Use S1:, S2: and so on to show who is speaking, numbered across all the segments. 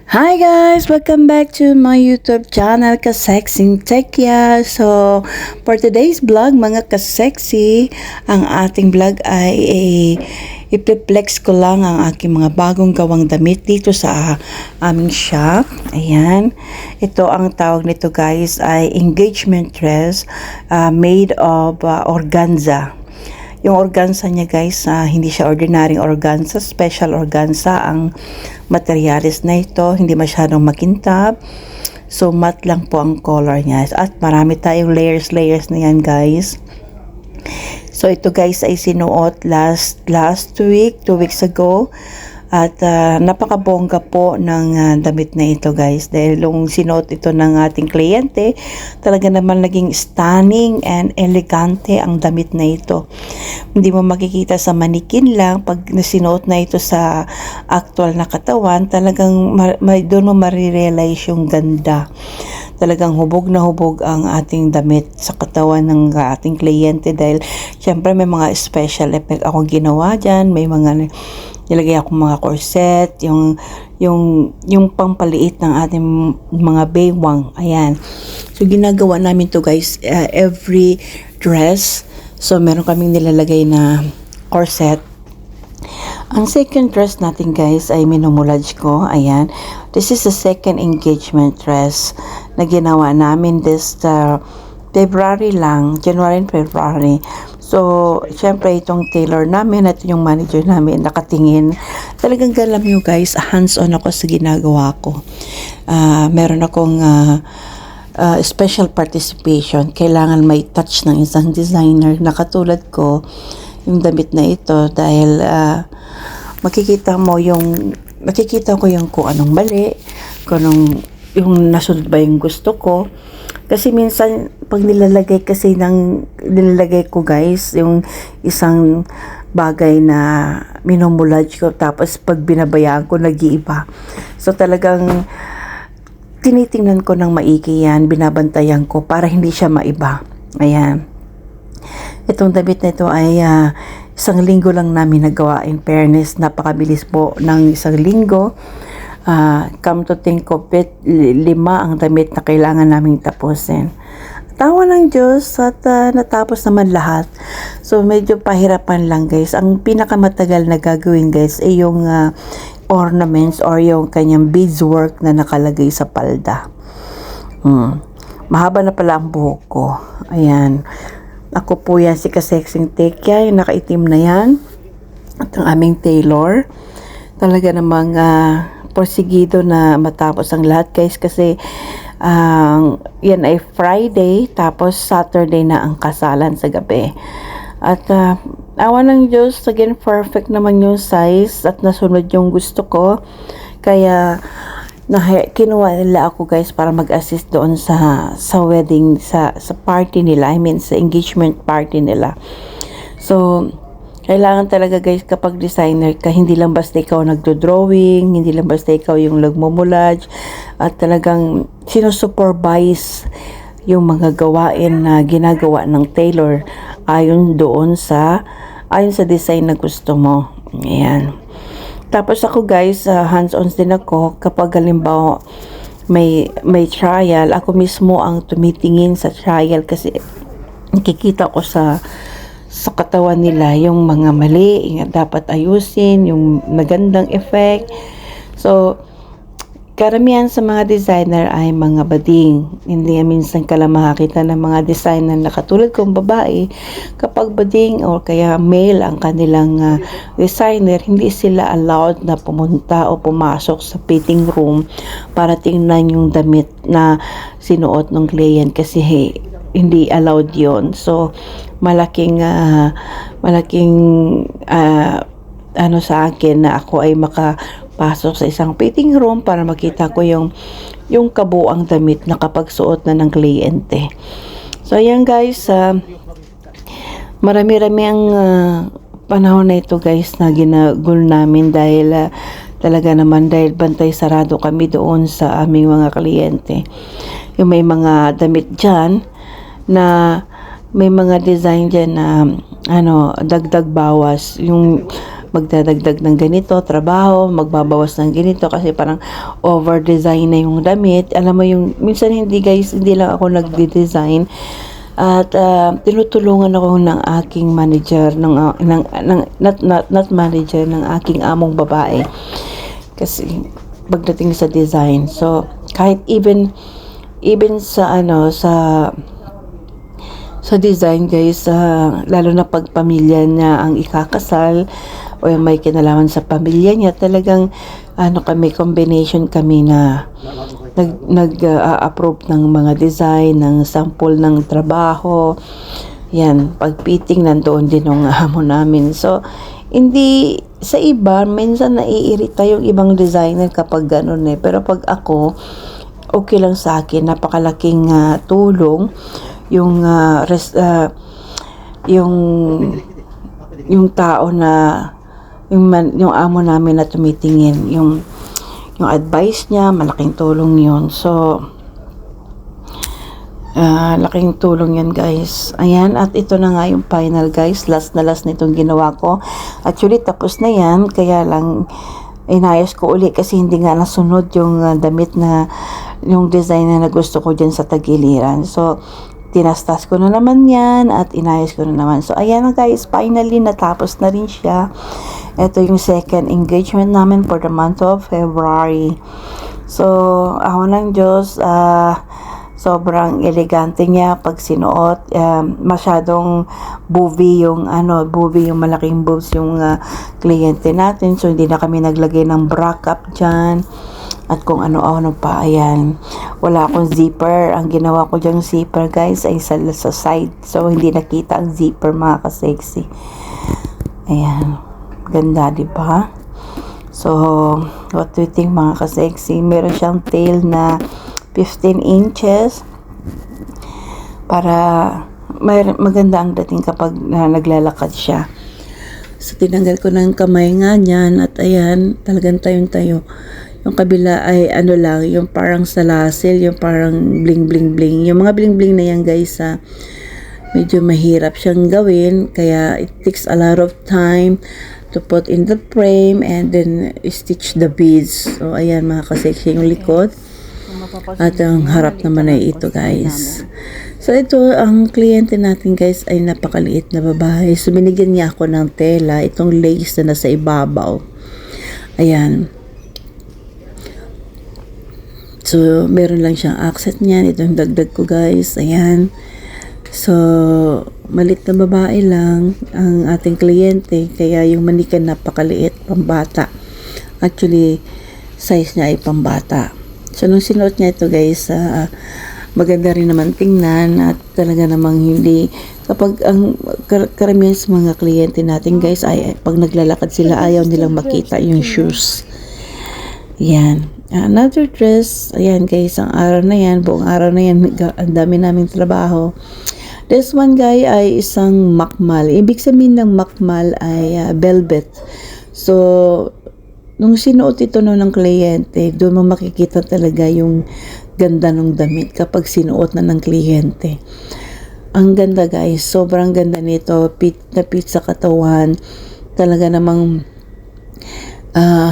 S1: Hi guys! Welcome back to my YouTube channel, Kasexing Tekya. So, for today's vlog, mga kasexy, ang ating vlog ay ipiplex ko lang ang aking mga bagong gawang damit dito sa aming shop. Ayan. Ito ang tawag nito guys ay engagement dress made of organza. Yung organza niya guys, hindi siya ordinaryong organza, special organza ang materialis na ito, hindi masyadong makintab. So matte lang po ang color niya. At marami tayong layers na yan guys. So ito guys ay sinuot last week, 2 weeks ago. At napakabongga po ng damit na ito guys, dahil nung sinuot ito ng ating kliyente, talaga naman naging stunning and elegante ang damit na ito. Hindi mo makikita sa manikin lang, pag sinuot na ito sa actual na katawan, talagang doon mo marirealize yung ganda. Talagang hubog na hubog ang ating damit sa katawan ng ating kliyente, dahil syempre may mga special effect akong ginawa dyan, may mga nilagay akong mga corset, yung pampaliit ng ating mga baywang. Ayan. So, ginagawa namin to guys, every dress. So, meron kaming nilalagay na corset. Ang second dress natin guys ay minumulage ko. Ayan. This is the second engagement dress na ginawa namin this February lang. January and February. So, syempre itong tailor namin at yung manager namin nakatingin. Talagang galam nyo guys, hands-on ako sa ginagawa ko. Meron akong special participation. Kailangan may touch ng isang designer na katulad ko yung damit na ito, dahil makikita ko yung kung anong mali, kung anong yung nasunod ba yung gusto ko. Kasi minsan pag nilalagay ko guys yung isang bagay na minumulage ko, tapos pag binabayaan ko nag-iiba. So talagang tinitingnan ko ng maigi yan, binabantayan ko para hindi siya maiba. Ayan. Itong damit na ito ay isang linggo lang namin nagawa. In fairness, napakabilis po ng isang linggo. Come to think of it, 5 ang damit na kailangan naming tapusin. Tawa ng Diyos at natapos naman lahat. So medyo pahirapan lang guys. Ang pinakamatagal na gagawin guys ay yung ornaments or yung kanyang beadswork na nakalagay sa palda. Mahaba na pala ang buhok ko. Ayan. Ako po yan, si Kasexing Tekya, yung nakaitim na yan. At ang aming tailor. Talaga namang porsigido na matapos ang lahat guys, kasi yan ay Friday, tapos Saturday na ang kasalan sa gabi. At awa ng Diyos, again perfect naman yung size at nasunod yung gusto ko, kaya kinuha nila ako guys para mag-assist doon sa wedding, sa party nila, I mean sa engagement party nila. So kailangan talaga guys, kapag designer ka, hindi lang basta ikaw nagdo-drawing, hindi lang basta ikaw yung nagmumulage, at talagang sinusupervise yung mga gawain na ginagawa ng tailor ayon sa design na gusto mo. Ayan. Tapos ako guys, hands-on din ako kapag halimbawa may trial, ako mismo ang tumitingin sa trial, kasi nakikita ko sa katawan nila yung mga mali, yung dapat ayusin, yung magandang effect. So, karamihan sa mga designer ay mga bading. Hindi minsan ka lang makakita ng mga designer na katulad kong babae. Kapag bading o kaya male ang kanilang designer, hindi sila allowed na pumunta o pumasok sa fitting room para tingnan yung damit na sinuot ng client, kasi hindi allowed yon. So malaking ano sa akin na ako ay makapasok sa isang fitting room para makita ko yung kabuang damit na kapag suot na ng kliyente. So ayan guys, marami-rami ang panahon na ito guys na ginagol namin, dahil talaga naman dahil bantay sarado kami doon sa aming mga kliyente. Yung may mga damit dyan na may mga design dyan na dagdag bawas, yung magdadagdag ng ganito, trabaho, magbabawas ng ganito kasi parang over-design na yung damit. Alam mo yung, minsan hindi guys, hindi lang ako nagde-design. At tinutulungan ako ng aking manager, not manager, ng aking among babae. Kasi pagdating sa design. So, kahit even sa sa design guys, lalo na pag pamilya niya ang ikakasal o yung may kinalaman sa pamilya niya, talagang kami, combination kami na nag-approve ng mga design, ng sample ng trabaho. Yan, pag fitting nandoon din ng amo namin. So, hindi, sa iba, minsan naiirita yung ibang designer kapag ganun eh. Pero pag ako, okay lang sa akin, napakalaking tulong yung yung tao na yung amo namin na tumitingin, yung advice niya, malaking tulong yun. So laking tulong yan guys. Ayan, at ito na nga yung final guys, last nitong ginawa ko. Actually tapos na yan, kaya lang inayos ko uli kasi hindi nga nasunod yung damit na yung design na gusto ko dyan sa tagiliran. So tinastas ko na naman yan at inayos ko na naman. So ayan na guys, finally natapos na rin siya. Ito yung second engagement namin for the month of February. So ako ng Diyos, sobrang elegante niya pag sinuot. Masyadong boobie yung malaking boobs yung kliyente natin. So hindi na kami naglagay ng bra cap dyan at kung ano pa. Ayan, wala akong zipper. Ang ginawa ko dyang zipper guys ay sa side, so hindi nakita ang zipper mga ka-sexy. Ayan, ganda diba? So what do you think mga ka-sexy? Meron siyang tail na 15 inches para maganda ang dating kapag naglalakad siya. So tinanggal ko ng kamay nga niyan at ayan, talagang tayong-tayo. Yung kabila ay lang, yung parang salasil, yung parang bling bling bling. Yung mga bling bling na yan guys, medyo mahirap siyang gawin, kaya it takes a lot of time to put in the frame and then stitch the beads. So ayan mga ka-sexy yung likod. At ang harap naman ay ito guys. So ito, ang kliyente natin guys ay napakaliit na babae. So binigyan niya ako ng tela, itong lace na nasa ibabaw. Ayan. So meron lang siyang accent niyan. Ito yung dagdag ko guys. Ayan. So malit na babae lang ang ating kliyente, kaya yung manikan napakaliit, pambata. Actually size niya ay pambata. So nung sinuot niya ito guys, maganda rin naman tingnan at talaga namang hindi, kapag ang karamihan sa mga kliyente natin guys ay pag naglalakad sila ayaw nilang makita yung shoes. Yan. Another dress. Ayan guys, ang araw na yan, buong araw na yan, ang dami naming trabaho. This one guy ay isang makmal. Ibig sabihin ng makmal ay velvet. So nung sinuot ito ng kliyente, doon mo makikita talaga yung ganda ng damit kapag sinuot na ng kliyente. Ang ganda guys, sobrang ganda nito, fit sa katawan. Talaga namang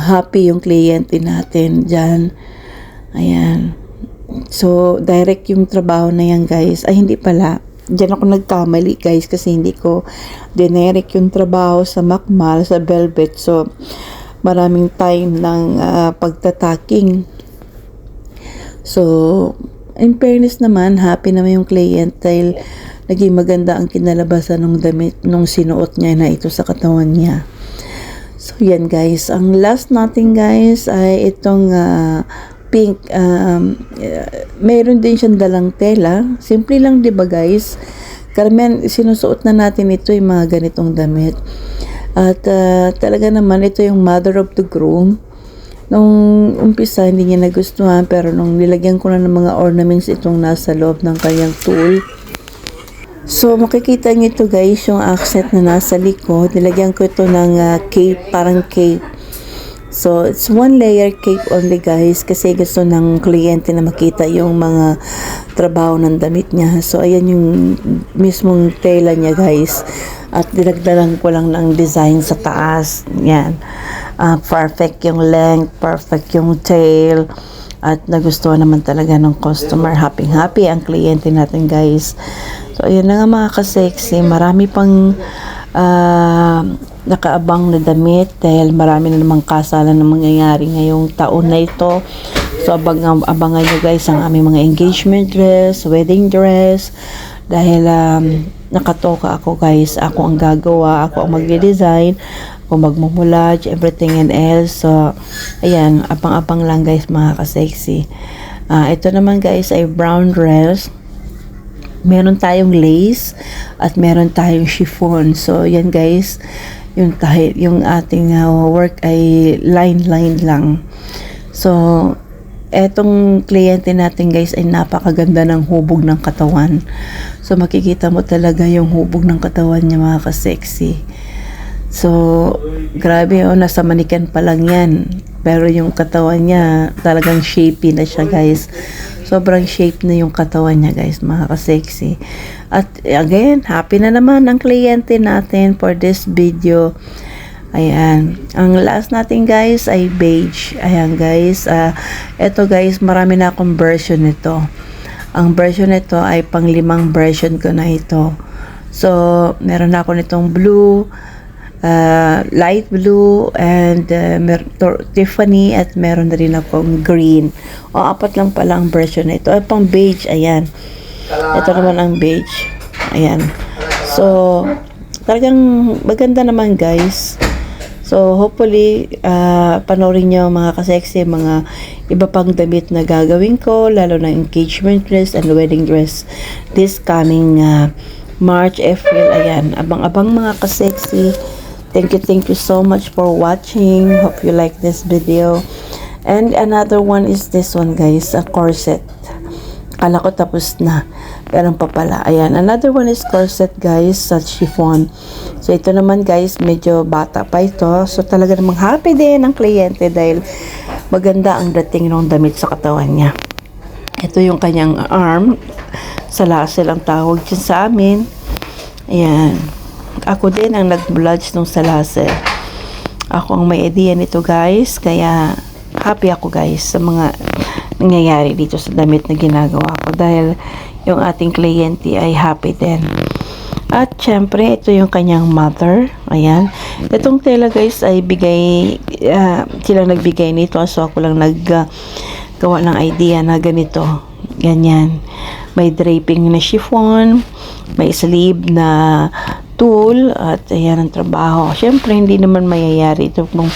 S1: happy yung kliyente natin dyan. Ayan. So direct yung trabaho na yan guys. Ay hindi pala, dyan ako nagkamali guys kasi hindi ko generic yung trabaho sa makmal, sa velvet. So maraming time ng pagtataking. So in fairness naman, happy naman yung client dahil naging maganda ang kinalabasan ng damit nung sinuot niya na ito sa katawan niya. So yan guys, ang last natin guys ay itong pink. Mayroon din siyang dalang tela. Simple lang, di ba guys? Karamihan sinusuot na natin ito yung mga ganitong damit. At talaga naman ito yung mother of the groom. Nung umpisa hindi niya nagustuhan, pero nung nilagyan ko na ng mga ornaments itong nasa loob ng kanyang tool. So makikita niyo ito guys, yung accent na nasa likod. Nilagyan ko ito ng cape, parang cape. So it's one layer cape only guys, kasi gusto ng kliyente na makita yung mga trabaho ng damit niya. So ayan yung mismong tela niya guys. At dinagdagan ko lang ng design sa taas. Yan. Perfect yung length, perfect yung tail. At nagustuhan naman talaga ng customer. Happy ang kliyente natin, guys. So, ayun na nga mga ka-sexy. Marami pang nakaabang na damit dahil marami na namang kasalan na mangyayari ngayong taon na ito. So, abangan nyo guys ang aming mga engagement dress, wedding dress. Dahil nakatoka ako guys. Ako ang gagawa, ako ang mag-design, ako magmumulage, everything and else. So, ayan, abang-abang lang guys mga ka-sexy. Ito naman guys ay brown dress. Meron tayong lace at meron tayong chiffon. So, yan guys, yung ating work ay line lang. So, etong kliyente natin guys ay napakaganda ng hubog ng katawan. So, makikita mo talaga yung hubog ng katawan niya mga ka-sexy. So, grabe nasa manikan pa lang yan. Pero yung katawan niya, talagang shapy na siya guys. Sobrang shape na yung katawan niya guys, mga ka-sexy. At again, happy na naman ang kliyente natin for this video. Ayan. Ang last natin guys ay beige. Ayan guys. Ito guys, marami na akong version nito. Ang version nito ay pang-5 version ko na ito. So, meron na ako nitong blue, light blue, and Tiffany, at meron na rin akong green. 4 lang pala ang version na ito. Ay, pang beige, ayan. Ito naman ang beige. Ayan. So, talagang maganda naman guys. So, hopefully, panoorin nyo mga ka-sexy, mga iba pang damit na gagawin ko, lalo na engagement dress and wedding dress this coming March, April. Ayan, abang-abang mga ka-sexy. Thank you so much for watching. Hope you like this video. And another one is this one guys, a corset. Kala ko tapos na. Pero pa pala. Ayan. Another one is corset guys sa chiffon. So ito naman guys, medyo bata pa ito. So talaga namang happy din ang kliyente dahil maganda ang dating ng damit sa katawan niya. Ito yung kanyang arm. Salasel ang tawag dyan sa amin. Ayan. Ako din ang nag-bludge nung salasel. Ako ang may idea nito guys. Kaya happy ako guys sa mga nangyayari dito sa damit na ginagawa ko. Dahil yung ating kliyente ay happy din. At syempre, ito yung kanyang mother. Ayan. Itong tela guys ay silang nagbigay nito. So ako lang naggawa ng idea na ganito. Ganyan. May draping na chiffon. May sleeve na tulle. At ayan ang trabaho. Syempre, hindi naman mayayari ito kung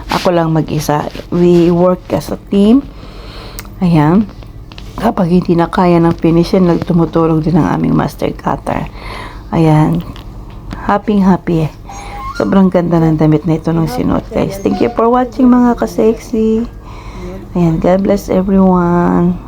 S1: ako lang mag-isa. We work as a team. Ayan. Kapag hindi na kaya ng finishin, tumutulong din ang aming master cutter. Ayan. Happy. Sobrang ganda ng damit na ito ng sinuot guys. Thank you for watching mga ka-sexy. Ayan. God bless everyone.